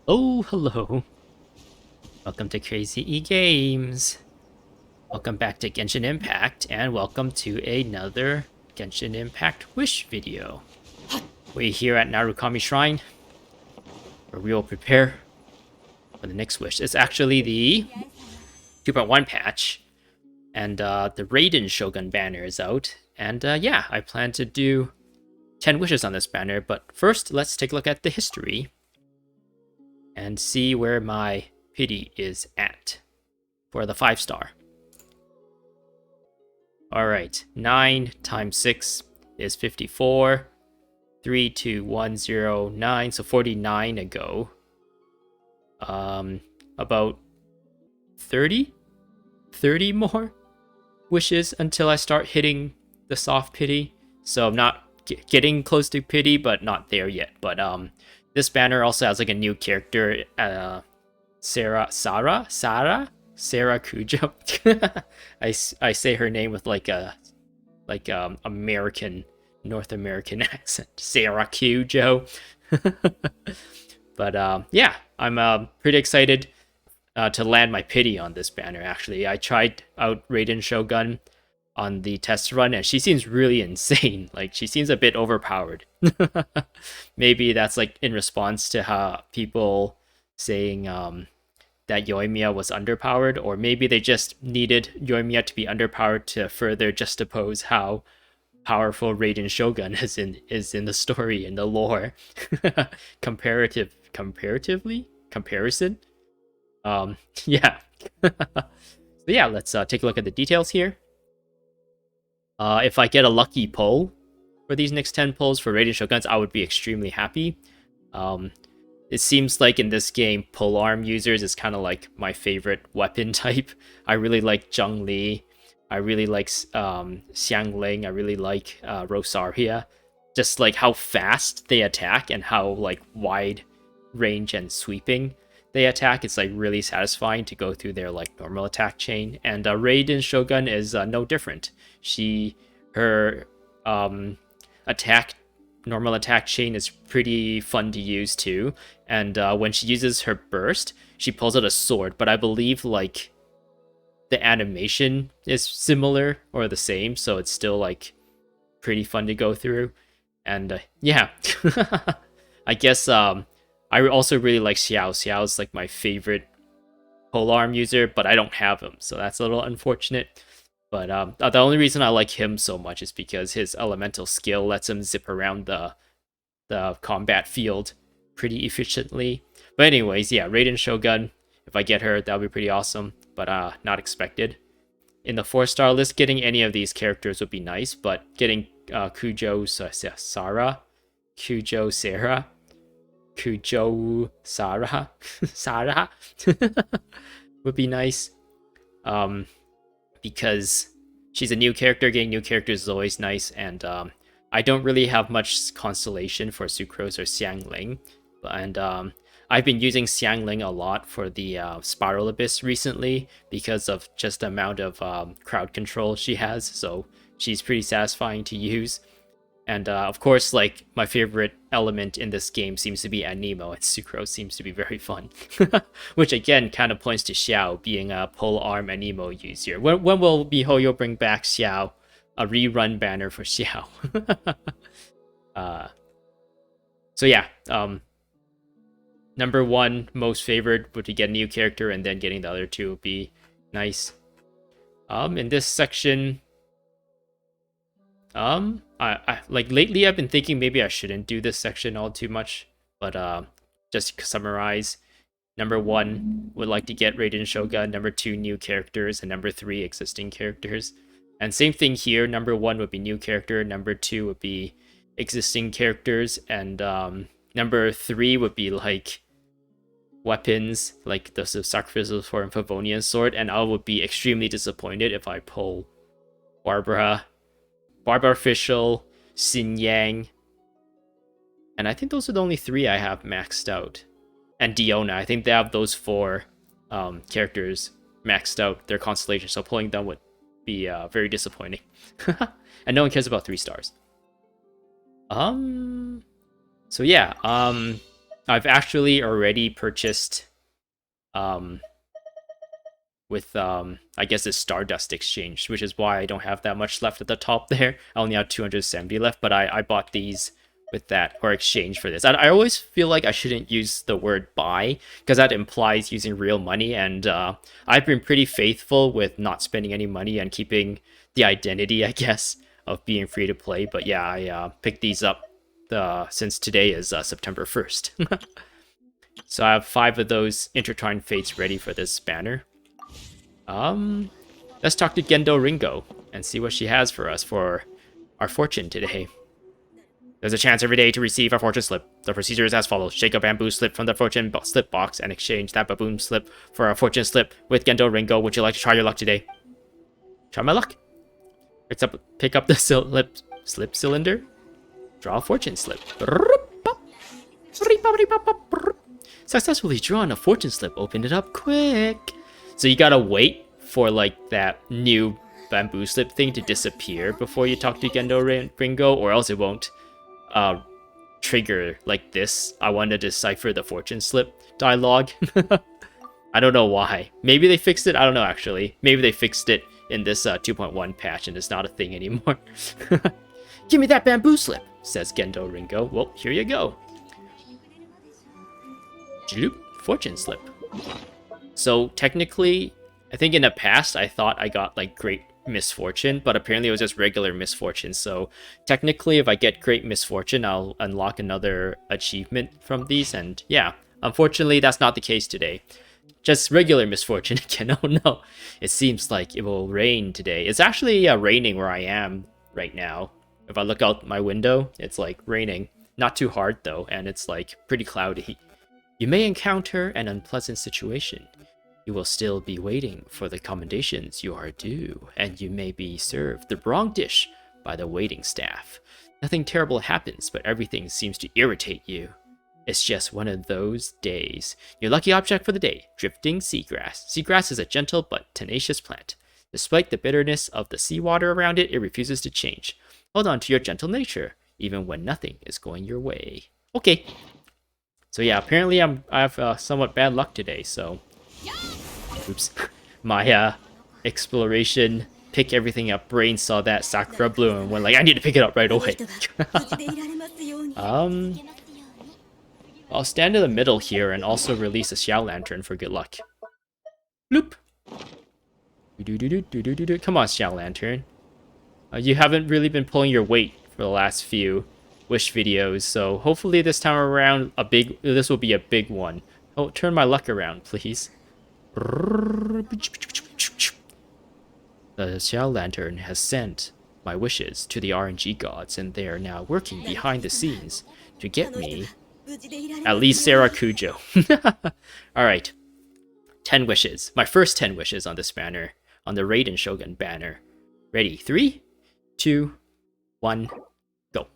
Oh, hello. Welcome to Crazy E Games. Welcome back to Genshin Impact, and welcome to another Genshin Impact Wish video. We're here at Narukami Shrine, where we will prepare for the next wish. It's actually the 2.1 patch, and the Raiden Shogun banner is out. And yeah, I plan to do 10 wishes on this banner, but first, let's take a look at the history and see where my pity is at for the 5-star. Alright, 9 times 6 is 54. 3, 2, 1, 0, 9, so 49 ago. About 30? 30 more wishes until I start hitting the soft pity. So I'm not getting close to pity, but not there yet. But this banner also has like a new character, Sarah Kujo. I say her name with like a American North American accent, Sarah Kujo. But yeah, I'm pretty excited to land my pity on this banner. Actually, I tried out Raiden Shogun on the test run, and she seems really insane. Like, she seems a bit overpowered. Maybe that's like in response to how people saying that Yoimiya was underpowered, or maybe they just needed Yoimiya to be underpowered to further juxtapose how powerful Raiden Shogun is in the story, in the lore. Comparatively comparison. Yeah. So yeah, let's take a look at the details here. If I get a lucky pull for these next 10 pulls for Raiden Shoguns, I would be extremely happy. It seems like in this game, polearm users is kind of like my favorite weapon type. I really like Zhongli. I really like Xiangling. I really like Rosaria. Just like how fast they attack and how like wide range and sweeping they attack. It's like really satisfying to go through their like normal attack chain. And Raiden Shogun is no different. Her normal attack chain is pretty fun to use too. And when she uses her burst, she pulls out a sword. But I believe like the animation is similar or the same, so it's still like pretty fun to go through. And yeah, I guess I also really like Xiao. Xiao's like my favorite polearm user, but I don't have him, so that's a little unfortunate. But the only reason I like him so much is because his elemental skill lets him zip around the combat field pretty efficiently. But anyways, yeah, Raiden Shogun. If I get her, that would be pretty awesome, but not expected. In the 4-star list, getting any of these characters would be nice, but getting Kujo Sarah, Kujo Sarah, Kujo Sarah, Sarah would be nice. Because she's a new character, getting new characters is always nice, and I don't really have much constellation for Sucrose or Xiangling, and I've been using Xiangling a lot for the Spiral Abyss recently because of just the amount of crowd control she has, so she's pretty satisfying to use. And of course, like, my favorite element in this game seems to be Anemo, and Sucrose seems to be very fun. Which again kind of points to Xiao being a polearm Anemo user. When will miHoYo bring back Xiao? A rerun banner for Xiao. So yeah, number one most favored would be get a new character, and then getting the other two would be nice. In this section, I like lately I've been thinking maybe I shouldn't do this section all too much, but just to summarize, number one would like to get Raiden Shogun, number two new characters, and number three existing characters. And same thing here, number one would be new character, number two would be existing characters, and number three would be like weapons, like the sacrificial sword and Favonian sword, and I would be extremely disappointed if I pull Barbara Official, Xin Yang, and I think those are the only three I have maxed out. And Diona, I think they have those four characters maxed out, their constellation, so pulling them would be very disappointing. And no one cares about 3 stars. So yeah, I've actually already purchased um with I guess it's Stardust Exchange, which is why I don't have that much left at the top there. I only have 270 left, but I bought these with that, or exchange for this. I always feel like I shouldn't use the word buy because that implies using real money, and I've been pretty faithful with not spending any money and keeping the identity, I guess, of being free to play. But yeah, I picked these up since today is September 1st. So I have 5 of those Intertwined Fates ready for this banner. Let's talk to Gendo Ringo and see what she has for us for our fortune today. There's a chance every day to receive a fortune slip. The procedure is as follows. Shake a bamboo slip from the fortune slip box and exchange that baboon slip for a fortune slip with Gendo Ringo. Would you like to try your luck today? Try my luck. Pick up the slip cylinder. Draw a fortune slip. Successfully drawn a fortune slip. Open it up quick. So you gotta wait for like that new bamboo slip thing to disappear before you talk to Gendo Ringo, or else it won't trigger like this. I want to decipher the fortune slip dialogue. I don't know why. Maybe they fixed it. I don't know actually. Maybe they fixed it in this 2.1 patch and it's not a thing anymore. Give me that bamboo slip, says Gendo Ringo. Well, here you go. Fortune slip. So technically, I think in the past I thought I got like great misfortune, but apparently it was just regular misfortune. So technically, if I get great misfortune, I'll unlock another achievement from these. And yeah, unfortunately, that's not the case today. Just regular misfortune again. Oh no, it seems like it will rain today. It's actually raining where I am right now. If I look out my window, it's like raining. Not too hard though, and it's like pretty cloudy. You may encounter an unpleasant situation. You will still be waiting for the commendations you are due, and you may be served the wrong dish by the waiting staff. Nothing terrible happens, but everything seems to irritate you. It's just one of those days. Your lucky object for the day, drifting seagrass. Seagrass is a gentle but tenacious plant. Despite the bitterness of the seawater around it, it refuses to change. Hold on to your gentle nature, even when nothing is going your way. Okay. So yeah, apparently I have somewhat bad luck today, so... Oops. My exploration, pick everything up brain saw that Sakura Bloom and went like, I need to pick it up right away. I'll stand in the middle here and also release a Xiao Lantern for good luck. Bloop! Come on, Xiao Lantern. You haven't really been pulling your weight for the last few Wish videos, so hopefully this time around this will be a big one. Oh, turn my luck around, please. The Xiao Lantern has sent my wishes to the RNG gods, and they are now working behind the scenes to get me at least Sarah Kujo. Alright. 10 wishes. My first 10 wishes on this banner. On the Raiden Shogun banner. Ready? 3, 2, 1, go.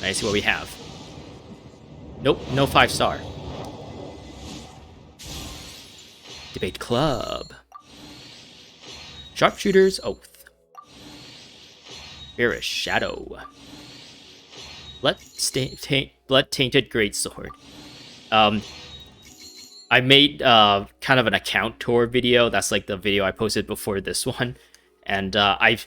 Let's see what we have. Nope, no 5-star. Debate Club. Sharpshooter's Oath. Bearish Shadow. Blood-tainted Greatsword. I made kind of an account tour video. That's like the video I posted before this one. And I've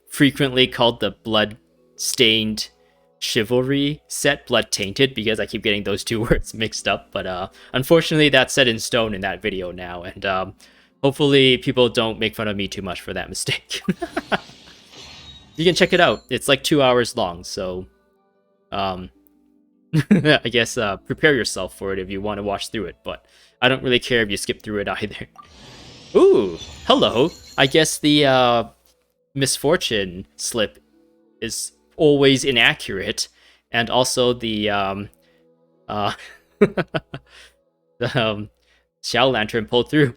frequently called the Blood-stained Chivalry set Blood-tainted because I keep getting those two words mixed up. But unfortunately, that's set in stone in that video now. And hopefully people don't make fun of me too much for that mistake. You can check it out. It's like 2 hours long, so... I guess prepare yourself for it if you want to watch through it, but I don't really care if you skip through it either. Ooh, hello. I guess the misfortune slip is always inaccurate, and also the the Xiao Lantern pulled through.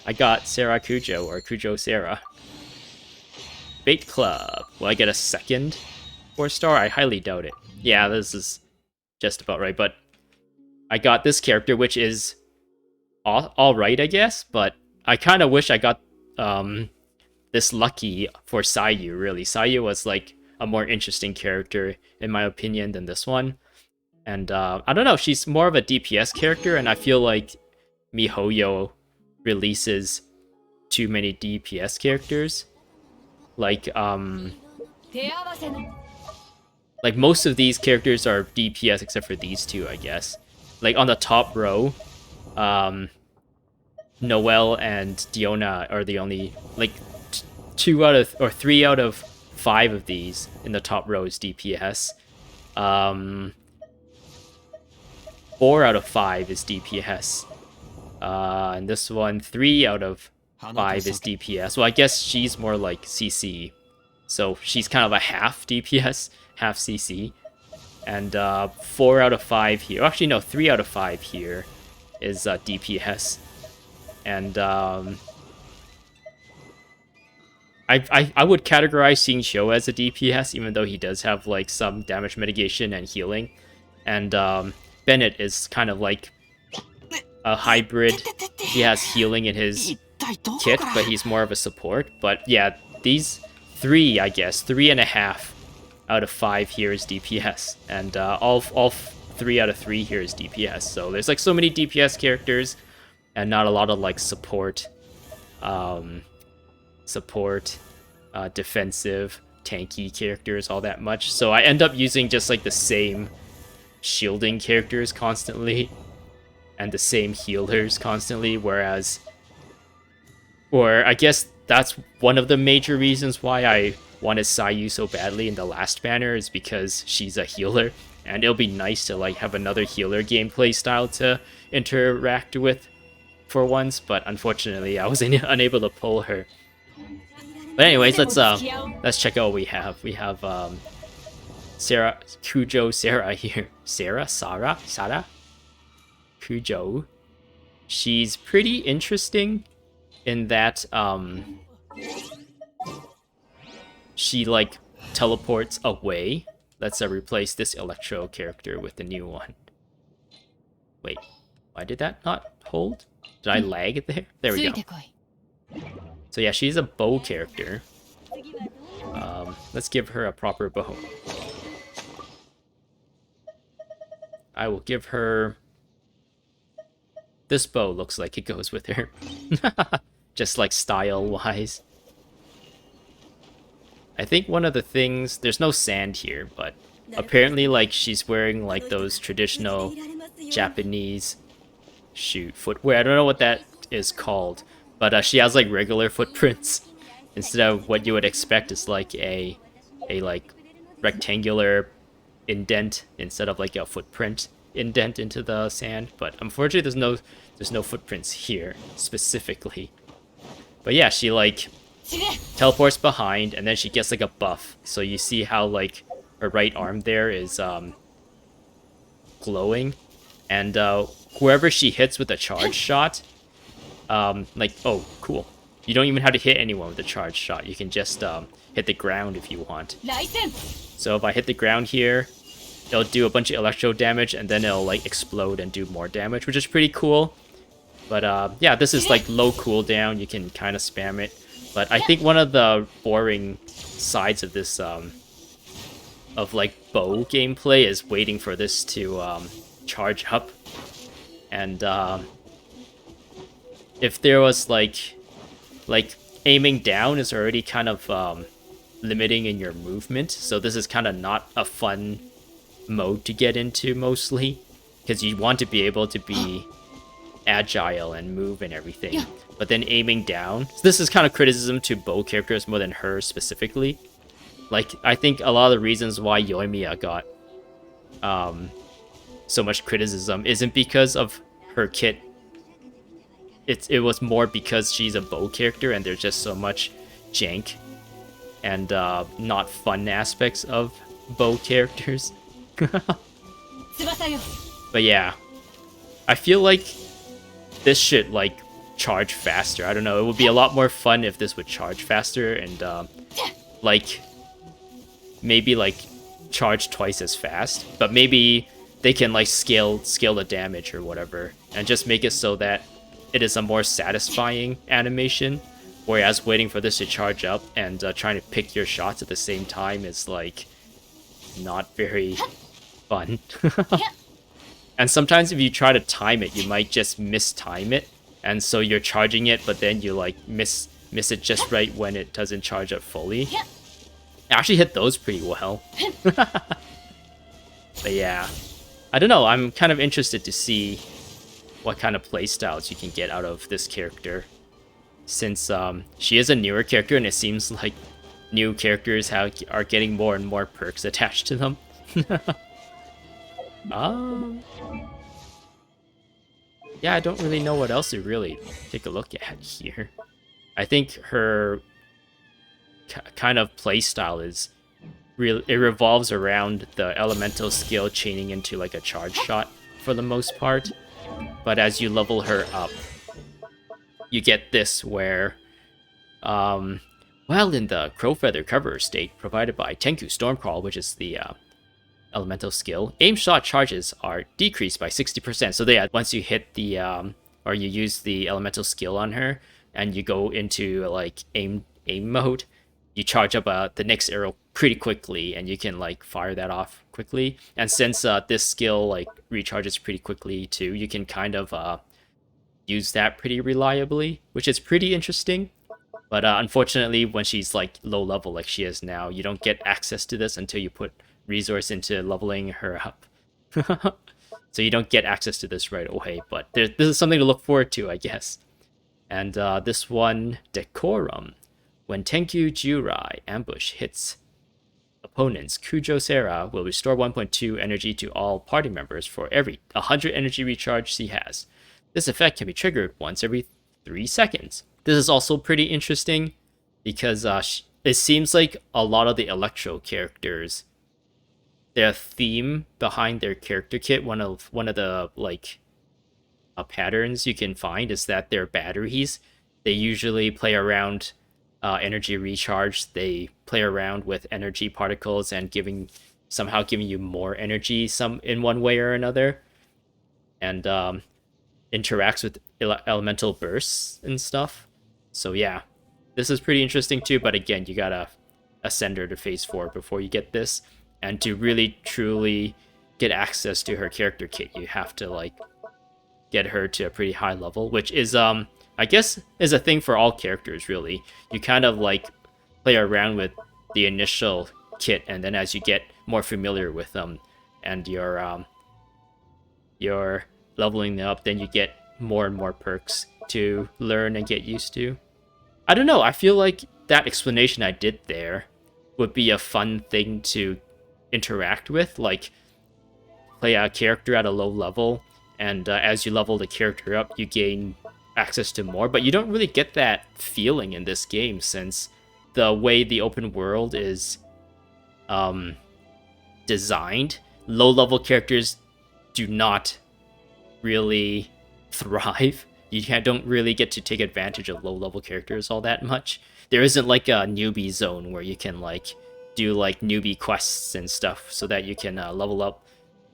I got Sarah Kujo, or Kujo Sarah. Bait Club. Will I get a second 4-star? I highly doubt it. Yeah, this is just about right, but I got this character, which is alright, I guess, but I kind of wish I got this lucky for Sayu, really. Sayu was like a more interesting character, in my opinion, than this one. And I don't know, she's more of a DPS character, and I feel like MiHoYo releases too many DPS characters. Like most of these characters are DPS except for these two, I guess. Like on the top row, Noelle and Diona are the only like 3 out of 5 of these in the top row is DPS. 4 out of 5 is DPS. And this one, 3 out of 5 is DPS. Well, I guess she's more like CC. So she's kind of a half DPS, half CC. And 4 out of 5 here. Actually, no, 3 out of 5 here is DPS. And I would categorize Xingqiu as a DPS, even though he does have like some damage mitigation and healing. And Bennett is kind of like a hybrid. He has healing in his kit, but he's more of a support. But yeah, these 3, I guess, 3.5 out of 5 here is DPS, and all 3 out of 3 here is DPS. So there's like so many DPS characters, and not a lot of like support, defensive, tanky characters all that much. So I end up using just like the same shielding characters constantly, and the same healers constantly, or I guess that's one of the major reasons why I wanted Sayu so badly in the last banner, is because she's a healer, and it'll be nice to like have another healer gameplay style to interact with for once, but unfortunately I was unable to pull her. But anyways, let's check out what we have. We have Sarah, Kujo, Sarah here. Sarah? Kujo. She's pretty interesting in that she like teleports away. Let's replace this Electro character with the new one. Wait, why did that not hold? Did I lag it there? There we go. So yeah, she's a bow character. Let's give her a proper bow. I will give her... This bow looks like it goes with her. Just like style-wise. I think one of the things... There's no sand here, but apparently like she's wearing like those traditional Japanese footwear. I don't know what that is called, but she has like regular footprints instead of what you would expect is like a like rectangular indent instead of like a footprint indent into the sand. But unfortunately there's no footprints here specifically. But yeah, she like teleports behind, and then she gets like a buff. So you see how like her right arm there is glowing, and whoever she hits with a charge shot, like, oh cool, you don't even have to hit anyone with a charge shot. You can just hit the ground if you want. So if I hit the ground here, it'll do a bunch of electro damage, and then it'll like explode and do more damage, which is pretty cool. But yeah, this is like low cooldown. You can kind of spam it. But I think one of the boring sides of this of like bow gameplay is waiting for this to charge up. And if there was like aiming down is already kind of limiting in your movement, so this is kind of not a fun mode to get into mostly, because you want to be able to be agile and move and everything. But then aiming down, so this is kind of criticism to bow characters more than her specifically. Like, I think a lot of the reasons why Yoimiya got so much criticism isn't because of her kit. It was more because she's a bow character and there's just so much jank and not fun aspects of bow characters. But yeah, I feel like this should like charge faster. I don't know, it would be a lot more fun if this would charge faster and like maybe like charge twice as fast, but maybe they can like scale the damage or whatever and just make it so that it is a more satisfying animation, whereas waiting for this to charge up and trying to pick your shots at the same time is like not very fun. And sometimes if you try to time it, you might just mistime it, and so you're charging it, but then you like miss it just right when it doesn't charge up fully. I actually hit those pretty well. But yeah, I don't know. I'm kind of interested to see what kind of playstyles you can get out of this character, since she is a newer character, and it seems like new characters are getting more and more perks attached to them. um, yeah, I don't really know what else to really take a look at here. I think her kind of playstyle is real. It revolves around the elemental skill chaining into like a charge shot for the most part. But as you level her up, you get this where, while in the Crowfeather cover state provided by Tenku Stormcrawl, which is the elemental skill, aim shot charges are decreased by 60%. So yeah, once you hit the or you use the elemental skill on her and you go into like aim mode, you charge up the next arrow pretty quickly, and you can like fire that off quickly. And since this skill like recharges pretty quickly too, you can kind of use that pretty reliably, which is pretty interesting. But unfortunately, when she's like low level like she is now, you don't get access to this until you put resource into leveling her up. So you don't get access to this right away, but this is something to look forward to, I guess. And this one, Decorum. When Tenku Jurai ambush hits opponents, Kujo Sera will restore 1.2 energy to all party members for every 100 energy recharge she has. This effect can be triggered once every 3 seconds. This is also pretty interesting because it seems like a lot of the Electro characters, their theme behind their character kit, one of the like patterns you can find is that their batteries, they usually play around energy recharge. They play around with energy particles and somehow giving you more energy in one way or another, and interacts with elemental bursts and stuff. So yeah, this is pretty interesting too, but again, you gotta ascend her to phase 4 before you get this. And to really truly get access to her character kit, you have to like get her to a pretty high level, which is I guess is a thing for all characters really. You kind of like play around with the initial kit, and then as you get more familiar with them and you're leveling them up, then you get more and more perks to learn and get used to. I don't know, I feel like that explanation I did there would be a fun thing to interact with, like play a character at a low level, and as you level the character up, you gain access to more, but you don't really get that feeling in this game since the way the open world is designed, low-level characters do not really thrive. You don't really get to take advantage of low-level characters all that much. There isn't like a newbie zone where you can like do like newbie quests and stuff so that you can level up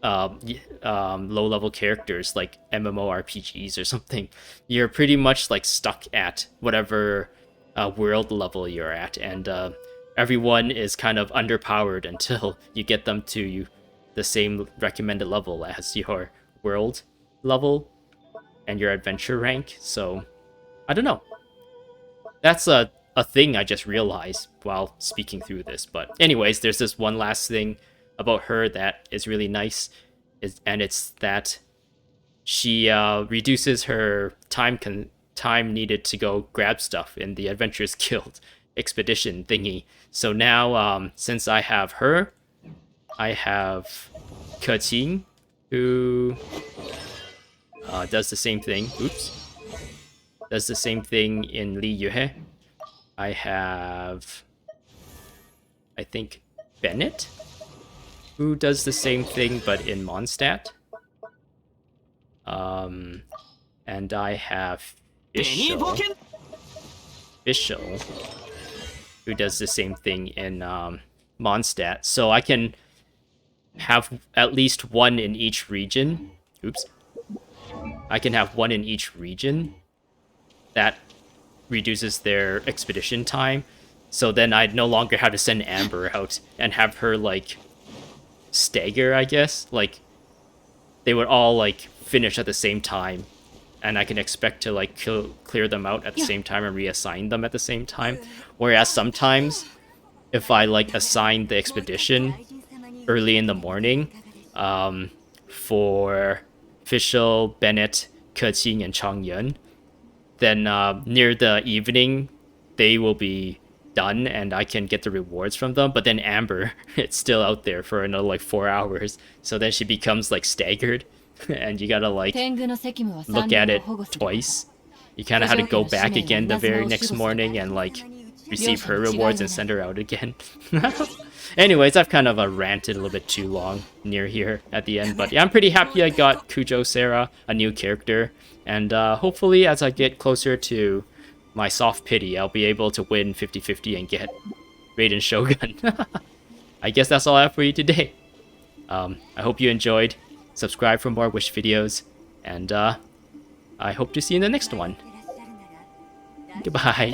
low-level characters like MMORPGs or something. You're pretty much like stuck at whatever world level you're at, and everyone is kind of underpowered until you get them to the same recommended level as your world level and your adventure rank. So I don't know. That's a thing I just realized while speaking through this. But anyways, there's this one last thing about her that is really nice, and it's that she reduces her time needed to go grab stuff in the Adventurers Guild expedition thingy. So now, since I have her, I have Keqing, who does the same thing. Oops. Does the same thing in Li Yuhe. I have, I think, Bennett, who does the same thing but in Mondstadt. And I have Fischl, who does the same thing in Mondstadt. So I can have at least one in each region. Oops. I can have one in each region that reduces their expedition time. So then I no longer have to send Amber out and have her like stagger, I guess. Like, they would all like finish at the same time, and I can expect to like clear them out at the same time and reassign them at the same time. Whereas sometimes, if I like assign the expedition early in the morning, for Fischl, Bennett, Keqing, and Changyun, then near the evening, they will be done and I can get the rewards from them. But then Amber, it's still out there for another like 4 hours. So then she becomes like staggered and you gotta like look at it twice. You kind of have to go back again the very next morning and like receive her rewards and send her out again. Anyways, I've kind of ranted a little bit too long near here at the end, but yeah, I'm pretty happy I got Kujo Sarah, a new character, and hopefully as I get closer to my soft pity, I'll be able to win 50-50 and get Raiden Shogun. I guess that's all I have for you today. I hope you enjoyed. Subscribe for more Wish videos, and I hope to see you in the next one. Goodbye.